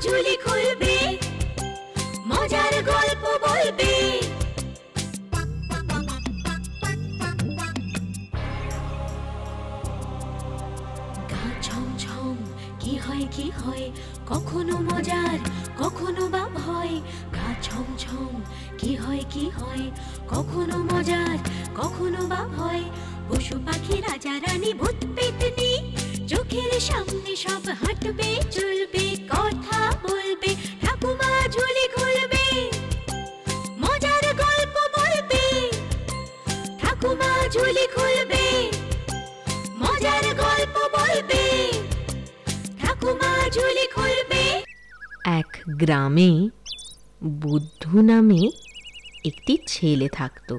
ঝুলি খুলবে, মজার গল্প বলবে। গা ছমছম কি হয় কি হয়, কখনো মজার কখনো বা ভয়। গা ছমছম কি হয় কি হয়, কখনো মজার কখনো বা ভয়। পশু পাখি রাজা রানী ভূত পেতনি, চোখের সামনে সব হাঁটবে চলবে, কথা বলবে, ঠাকুমা ঝুলি খুলবে, মজার গল্প বলবে। ঠাকুমা ঝুলি খুলবে, মজার গল্প বলবে, ঠাকুমা ঝুলি খুলবে। এক গ্রামে বুদ্ধু নামে একটি ছেলে থাকত।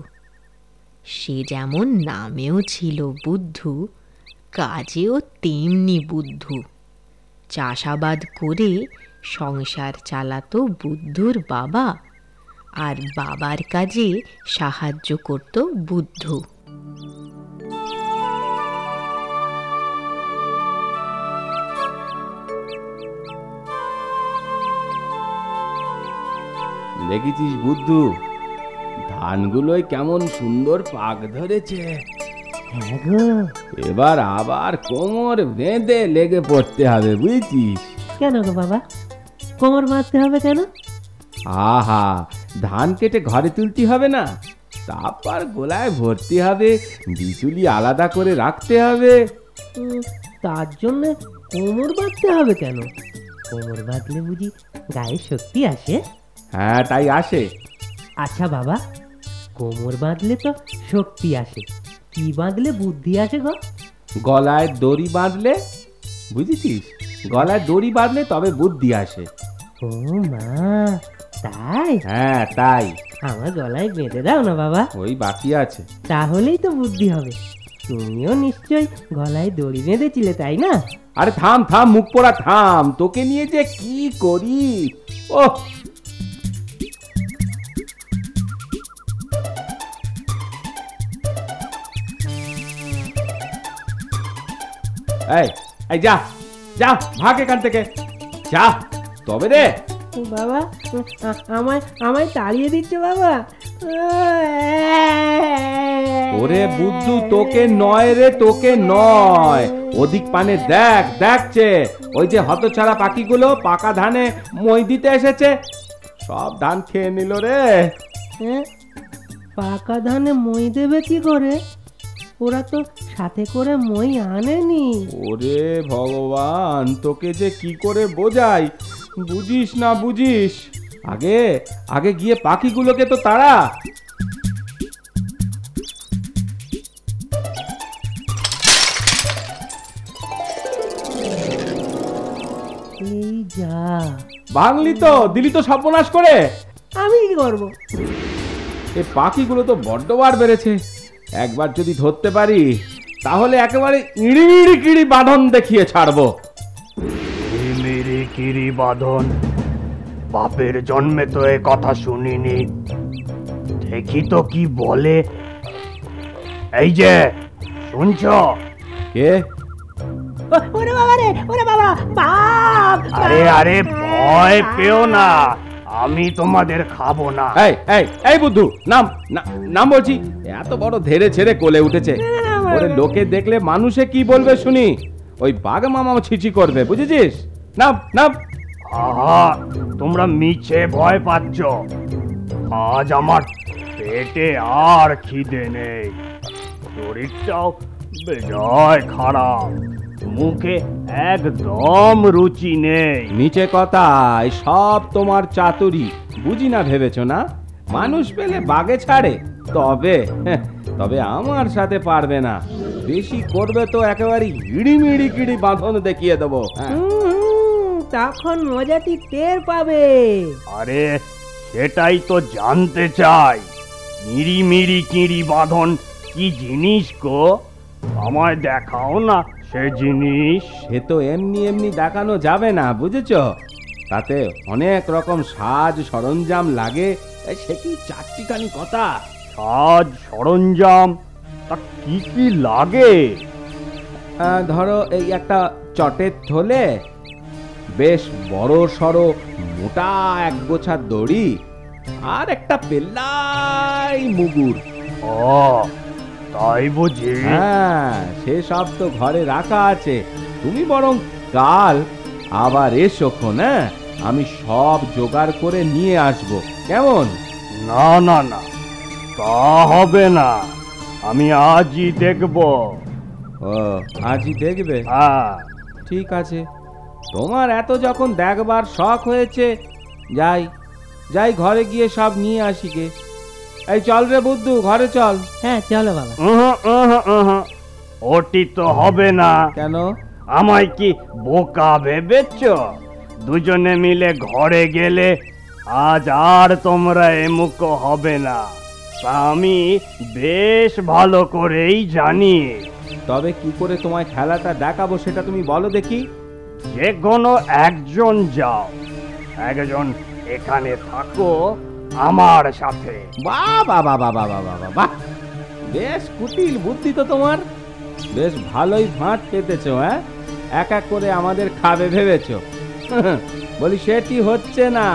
সে যেমন নামেও ছিল বুদ্ধু, কাজেও তেমনি বুদ্ধু। চাষাবাদ করে সংসার চালাতো বুদ্ধুর বাবা, আর বাবার কাজে সাহায্য করত বুদ্ধু। দেখেছিস বুদ্ধু, ধানগুলোই কেমন সুন্দর পাক ধরেছে। এবার আবার কোমর বেঁধে লেগে পড়তে হবে, বুঝছিস? কেন গো বাবা, কোমর বাঁধতে হবে কেন? আহা, ধান কেটে ঘরে তুলতে হবে না, তারপর গোলায় ভর্তি হবে, বিচুলি আলাদা করে রাখতে হবে। তার জন্য কোমর বাঁধতে হবে কেন? কোমর বাঁধলে বুঝি গায়ে শক্তি আসে? হ্যাঁ, তাই আসে। আচ্ছা বাবা, কোমর বাঁধলে তো শক্তি আসে, কি বাঁধলে বুদ্ধি আসে গো? গলায় দড়ি বাঁধলে, বুঝেছিস? গলায় দড়ি বাঁধলে তবে বুদ্ধি আসে। ও মা, তাই? হ্যাঁ তাই। আমার গলায় বেঁধে দাও না বাবা। ওই বাকি আছে। তাহলেই তো বুদ্ধি হবে। তুমিও নিশ্চয়ই গলায় দড়ি বেঁধেছিলে, তাই না? আরে থাম থাম, মুখ পোড়া থাম, তোকে নিয়ে যে কি করি। ও এই যা যা, ভাগ এখান থেকে, যা তবে রে। বাবা, আমায় আমায় তাড়িয়ে দিচ্ছে বাবা। ওরে বুদ্ধু, তোকে নয় রে, তোকে নয়। ওদিক পানে দেখ, দেখছে ওই যে হতছাড়া পাখিগুলো পাকা ধানে মই দিতে এসেছে, সব ধান খেয়ে নিল রে। পাকা ধানে মই দেবে কি করে? ওরা তো সাথে করে মই আনেনি। ওরে ভগবান, তোকে যে কি করে বোঝাই, বুঝিস না বুঝিস। আগে আগে গিয়ে পাখিগুলোকে তো তাড়া। এই যা, ভাঙলি তো, দিলি তো সর্বনাশ করে। আমি কি করবো? এই পাখিগুলো তো বড্ড বার বেড়েছে, একবার যদি ধরতে পারি তাহলে একেবারে ইড়ি ইড়ি কিড়ি বাঁধন দেখিয়ে ছাড়বো। মেরে কিরি বাঁধন, বাপের জন্মে তো এ কথা শুনিনি, দেখি তো কি বলে। এই যে শুনছ? কে? ওরে বাবা রে, ওরে বাবা, বাপ! আরে আরে, ভয় পেও না, আমি তোমাদের খাবো না। এই এই এই বুদ্ধু, নাম নাম বলছি। এত বড় ধেড়ে ছেড়ে কোলে উঠেছে, ওরে লোকে দেখলে মানুষে কি বলবে শুনি। ওই বাঘ মামা ছিচি করবে, বুঝেছিস? নাম নাম। আহা, তোমরা মিছে ভয় পাচ্ছ। আজ আমার পেটে আর খিদে নেই, শরীরটাও বেজায় খারাপ, মুখে একদম রুচি নেই। নিচে কথা, সব তোমার চাতুরি, বুঝি না ভেবেছো না? মানুষ পেলে বাগে ছাড়ে, তবে তবে আমার সাথে পারবে না। বেশি করবে তো একেবারে হিড়িমিড়ি কিড়ি বাঁধন দেখিয়ে দেবো। তখন মজাটি টের পাবে। আরে সেটাই তো জানতে চাই, মিড়ি কিড়ি বাঁধন কি জিনিস গো? আমায় দেখাও না সে জিনিস। সে তো এমনি এমনি দেখানো যাবে না, বুঝেছো? তাতে অনেক রকম সাজ সরঞ্জাম লাগে, সে কি চারটিখানি কথা। সাজ সরঞ্জাম তা কি কি লাগে? ধরো এই একটা চটের থলে, বেশ বড় সড়ো মোটা এক গোছা দড়ি আর একটা পেল্লাই মুগুর। ও তাই বুঝি? হ্যাঁ, সেসব তো ঘরে রাখা আছে। তুমি বরং কাল আবার এসো খন, হ্যাঁ? আমি সব জোগাড় করে নিয়ে আসবো, কেমন? না না না, তা হবে না, আমি আজই দেখব। ও, আজই দেখবে? হ্যাঁ। ঠিক আছে, তোমার এত যখন দেখবার শখ হয়েছে, যাই যাই ঘরে গিয়ে সব নিয়ে আসি গে। এই চল রে বুদ্ধু, ঘরে চল। হ্যাঁ চলো বাবা। ওটি তো হবে না। কেন? আমায় কি বোকা ভেবেছ? দুজনে মিলে ঘরে গেলে আজ আর তোমরা এমুখ হবে না, তা আমি বেশ ভালো করেই জানি। তবে কি করে তোমায় খেলাটা দেখাবো সেটা তুমি বলো দেখি। যে কোনো একজন যাও, একজন এখানে থাকো আমার সাথে। বাহ বাহ বাহ বাহ বাহ বাহ বাহ বাহ, বেশ কুটিল বুদ্ধি তো তোমার। বেশ ভালোই ভাঁট পেতেছো, হ্যাঁ? এক এক করে আমাদের খাবে ভেবেছো। বলি সেটি হচ্ছে না,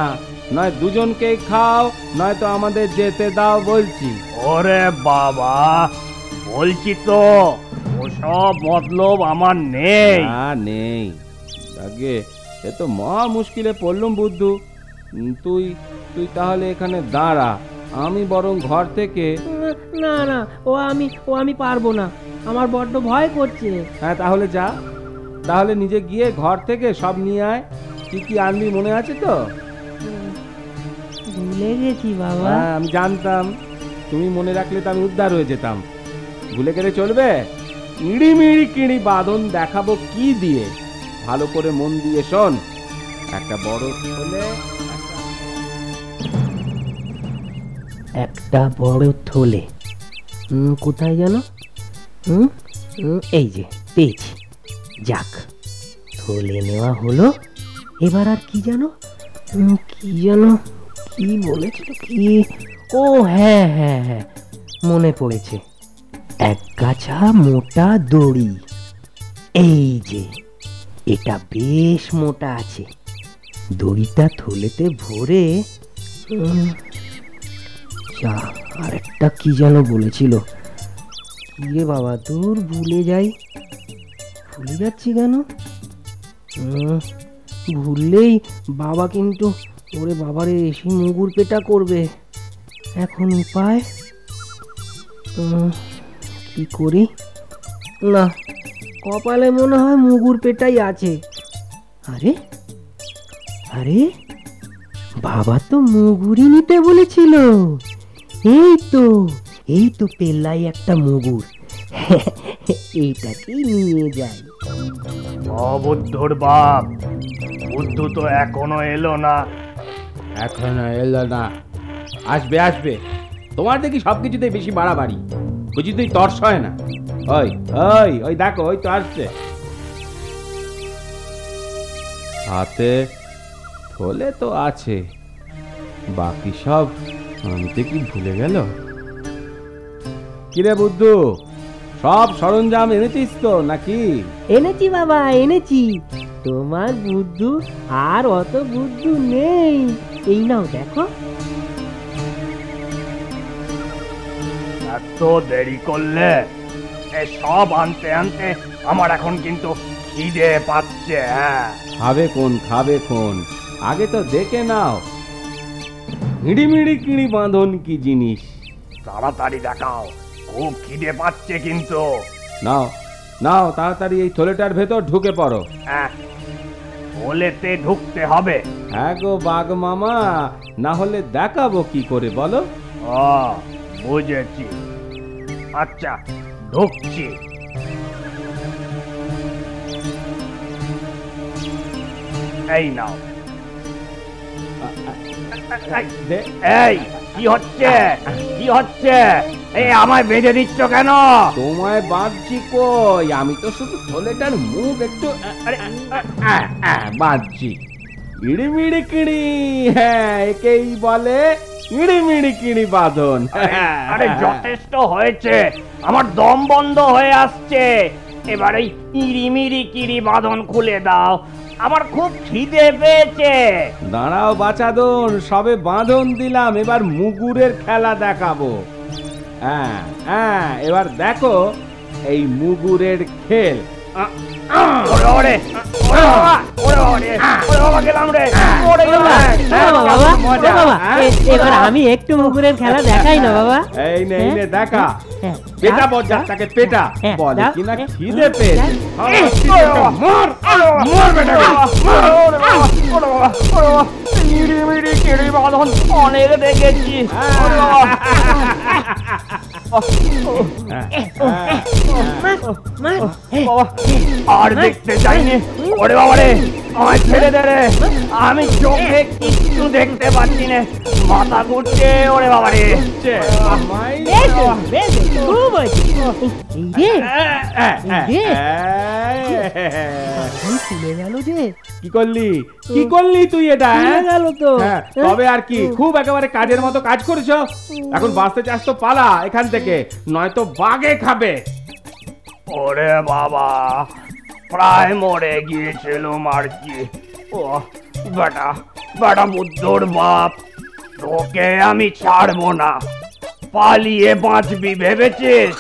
নয় দুজনকেই খাও, নয় তো আমাদের যেতে দাও বলছি। ওরে বাবা, বলছি তো ওসব মতলব আমার নেই। নেই আগে, এ তো মহা মুশকিলে পড়লুম বুদ্ধু। তুই তুই তাহলে এখানে দাঁড়া, আমি বরং ঘর থেকে। না না, ও আমি পারবো না, আমার বড্ড ভয় করছে। হ্যাঁ তাহলে যা, তাহলে নিজে গিয়ে ঘর থেকে সব নিয়ে আয়। কি কি আনবি মনে আছে তো? ভুলে গেছি বাবা। হ্যাঁ, আমি জানতাম তুমি মনে রাখলে তো আমি উদ্ধার হয়ে যেতাম। ভুলে গেলে চলবে? ইড়িমিড়ি কিড়ি বাঁধন দেখাবো কি দিয়ে, ভালো করে মন দিয়ে শোন। একটা বড় থলে, একটা বড় থলে, কোথায় যেন? এই যে পেয়েছি। যাক, থলে নেওয়া হলো। এবার আর কি যেন কি বলেছিল কি? ও হ্যাঁ হ্যাঁ হ্যাঁ, মনে পড়েছে। এক গাছা মোটা দড়ি। এই যে, এটা বেশ মোটা আছে। দড়িটা থলেতে ভরে আরেকটা কি যেন বলেছিল। কি রে বাবা, দূর ভুলে যাচ্ছি কেন? ভুললেই বাবা কিন্তু, ওরে বাবারে, এসে মুগুর পেটা করবে। এখন উপায় কি করি? না, কপালে মনে হয় মুগুর পেটাই আছে। আরে আরে, বাবা তো মুগুরই নিতে বলেছিল। এই তো পেল্লাই একটা মুগুর। এইটাকেই নিয়ে যাই। অবুদ্ধুর বাপ, বুদ্ধু তো এখনো এলো না। এখনো এলো না? আসবে আসবে, তোমার দেখি সবকিছুতেই বেশি বাড়াবাড়ি। বুঝি তুই তর্স হয় না? ওই ওই ওই দেখো, ওই তো আসছে। হাতে থলে তো আছে, বাকি সব আনতে কি ভুলে গেল? কিরে বুদ্ধু, সব সরঞ্জাম এনেছিস তো নাকি? এনেছি বাবা, এনেছি। তোমার বুদ্ধু আর অত বুদ্ধু নেই। এই নাও দেখো। এত দেরি করলে? সব আনতে আনতে আমার এখন কিন্তু খিদে পাচ্ছে। হ্যাঁ, খাবে কোন, আগে তো দেখে নাও হিড়িমিড়ি কিড়ি বাঁধন কি জিনিস। তাড়াতাড়ি দেখাও, খুব খিদে পাচ্ছে কিন্তু। নাও নাও, তাড়াতাড়ি এই থলেটার ভেতর ঢুকে পড়ো। থলেতে ঢুকতে হবে? হ্যাঁ গো বাঘ মামা, না হলে দেখাবো কি করে বলো? বুঝেছি। আচ্ছা, ঢুকছি। এই নাও। এই কি হচ্ছে? এই আমায় বেঁধে দিচ্ছ কেন? তোমায় বাঁধছি কই, আমি তো শুধু থলেটার মুখ একটু বাঁধছি। ইড়িমিড়ি কিড়ি, হ্যাঁ একেই বলে ইড়িমিড়ি কিড়ি বাঁধন। আরে যথেষ্ট হয়েছে, আমার দম বন্ধ হয়ে আসছে। এবারে ইড়িমিড়ি কিড়ি বাঁধন খুলে দাও, আমার খুব খিদে পেয়েছে। দাঁড়াও বাচাদন, সবে বাঁধন দিলাম, এবার মুগুরের খেলা দেখাবো। হ্যাঁ হ্যাঁ, এবার দেখো এই মুগুরের খেল। ওরে ওরে ওরে বাবা, ওরে ওরে ওরে বাবা, গেলাম রে, ওরে বাবা, বাবা, এবার আমি একটু মুগুরের খেলা দেখাই না বাবা। এই নে এই নে দেখা, হ্যাঁ, পেটা বজ্জাতটাকে পেটা। হ্যাঁ, বলে দাও। কিনা খিদে পেয়েছে। মর মর বেটা, ওরে বাবা, ওরে বাবা, ওরে বাবা, মিড়ি মিড়ি কিড়ি বাঁধন অনেক দেখেছি। ওরে বাবা, বাবা, আর দেখতে চাইনি। ওরে বাবা রে, আমায় ছেড়ে দে রে, আমি চোখে কিচ্ছু দেখতে পাচ্ছি না, মাথা ঘুরছে। ওরে বাবা রে, খুলে গেল যে। কি করলি কি করলি তুই এটা? খুলে গেল তো। হ্যাঁ, তবে আর কি, খুব একেবারে কাজের মতো কাজ করেছো। এখন বাঁচতে চাস তো পালা এখান থেকে, নয়তো বাঘে খাবে। ওরে বাবা, প্রায় মরে গিয়েছিলাম আর কি। ও বেটা, বেটা বুদ্ধর বাপ, তোকে আমি ছাড়বো না। পালিয়ে বাঁচবি ভেবেছিস?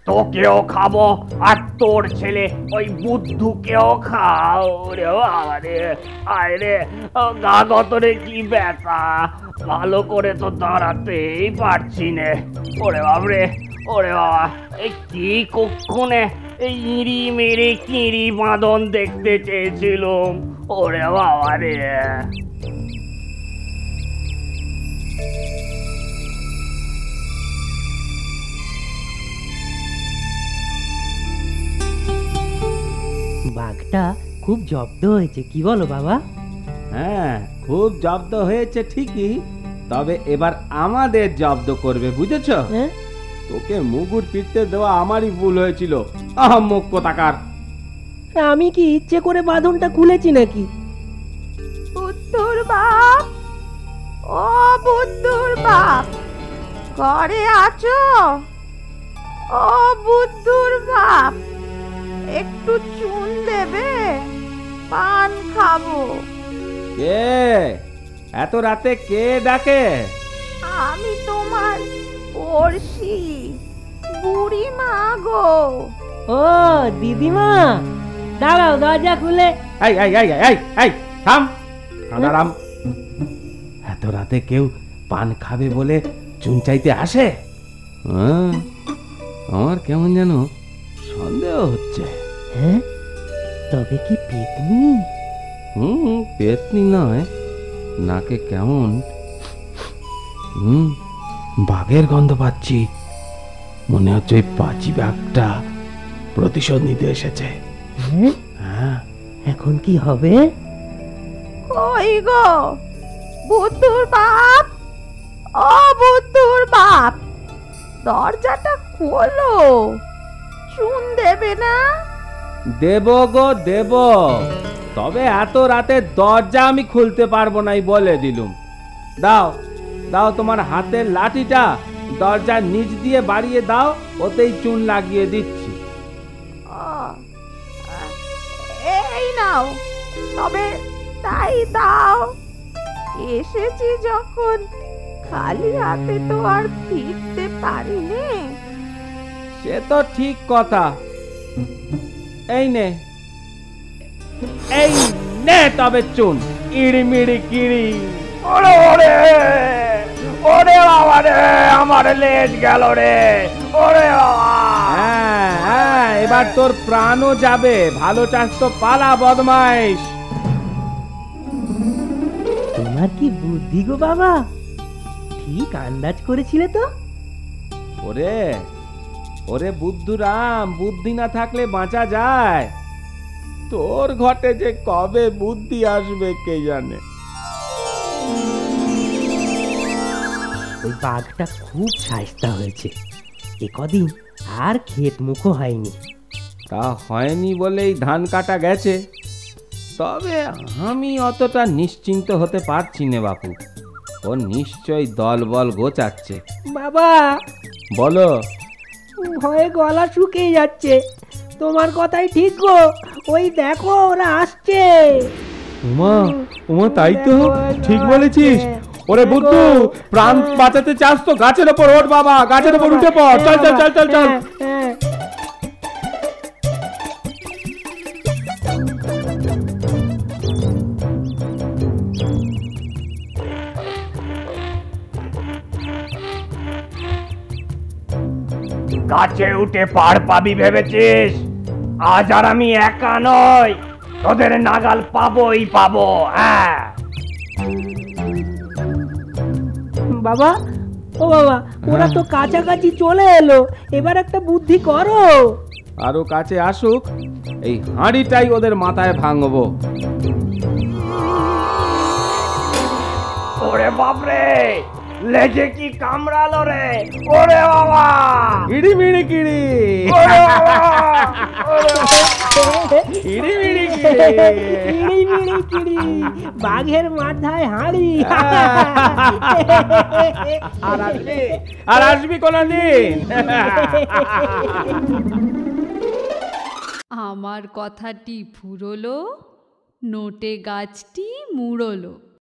তোকেও খাবো, আর তোর ছেলে ওই বুদ্ধুকেও খাও। রে বাবা রে, আয় রে, গা গতরে কি ব্যথা, ভালো করে তো দাঁড়াতেই পারছি নে। ওরে বাবরে, ওরে বাবা, এই কি কক্ষণে এই ইঁড়ি মেরে কিঁড়ি বাঁধন দেখতে চেয়েছিলুম। ওরে বাবা রে। বাঘটা খুব জব্দ হয়েছে, কি বলো বাবা? হ্যাঁ, খুব জব্দ হয়েছে ঠিকই, তবে এবার আমাদের জব্দ করবে, বুঝেছো? হ্যাঁ, তোকে মুগুর পিটতে দেওয়া আমারই ভুল হয়েছিল, আহাম্মক কোথাকার। আমি কি ইচ্ছে করে বাঁধনটা খুলেছি নাকি? বুদ্ধুর বাপ, ও বুদ্ধুর বাপ, ঘরে আছো? ও বুদ্ধুর বাপ, একটু চুন দেবে, পান খাবো। কে এত রাতে কে ডাকে? আমি তোমার পড়শি বুড়ি মা গো। ও দিদিমা, দাঁড়াও, দরজা খুলে। এই এই এই এই এই থাম, রাম, এত রাতে কেউ পান খাবে বলে চুন চাইতে আসে? আমার কেমন যেন সন্দেহ হচ্ছে। হ্যাঁ, তবে কি পেতনি? পেতনি নয়, নাকে কেমন বাঘের গন্ধ পাচ্ছি। মনে হচ্ছে ওই পাঁচি বাঘটা প্রতিশোধ নিতে এসেছে। হ্যাঁ, এখন কি হবে? কই গো বুদ্ধুর বাপ, ও বুদ্ধুর বাপ, দরজাটা খোলো, চুন দেবে না? দেব গো দেব, তবে এত রাতে দরজা আমি খুলতে পারবো নাই বলে দিলুম। দাও দাও তোমার হাতের লাঠিটা, দরজার নিচ দিয়ে বাড়িয়ে দাও, ওতেই চুন লাগিয়ে দিচ্ছি। এই নাও, তবে তাই দাও, এসেছি যখন খালি হাতে তো আর ফিরতে পারি নে। সে তো ঠিক কথা। এই নে, এই নে তবে চুন, ইড়িমিড়ি কিড়ি। ওরে ওরে, ওরে বাবা রে, আমার লেজ গেল রে। ওরে বাবা, হ্যাঁ হ্যাঁ, এবার তোর প্রাণও যাবে। ভালো চাস তো পালা বদমাইশ। তোমার কি বুদ্ধি গো বাবা, ঠিক আন্দাজ করেছিলে তো। ওরে ওরে বুদ্ধুরাম, বুদ্ধি না থাকলে বাঁচা যায়? তোর ঘটে যে কবে বুদ্ধি আসবে কে জানে। ওই বাঘটা খুব শায়েস্তা হয়েছে, এ কদিন আর ক্ষেত মুখো হয়নি। তা হয়নি বলেই ধান কাটা গেছে, তবে আমি অতটা নিশ্চিন্ত হতে পারছি না বাপু। ও নিশ্চয়ই দলবল গোচাচ্ছে। বাবা, বলো। ভয়ে গলা শুকিয়ে যাচ্ছে। তোমার কথাই ঠিক গো, ওই দেখো ওরা আসছে। উমা উমা, তাই তো, ঠিক বলেছিস। ওরে বুদ্ধু, প্রাণ বাঁচাতে চাস তো গাছের ওপর ওঠ বাবা, গাছের ওপর উঠে পড়। চল চল চল চল চল। গাছে উঠে পার পাবি ভেবেছিস? আজ আর আমি একা নই, তোদের নাগাল পাবোই পাবো। হ্যাঁ বাবা, ও বাবা, ওরা তো কাছাকাছি চলে এলো, এবার একটা বুদ্ধি করো। আরো কাছে আসুক, এই হাঁড়িটাই ওদের মাথায় ভাঙবো। ওরে বাপরে, লেজে কি কামড়ালো রে! ওরে বাবা! ইড়ি মিড়ি কিড়ি, ওরে বাবা! ইড়ি মিড়ি কিড়ি মিড়ি কিড়ি, বাঘের মাথায় হাঁড়ি। আর আসবি কোনদিন? আমার কথাটি ফুরলো, নোটে গাছটি মুড়লো।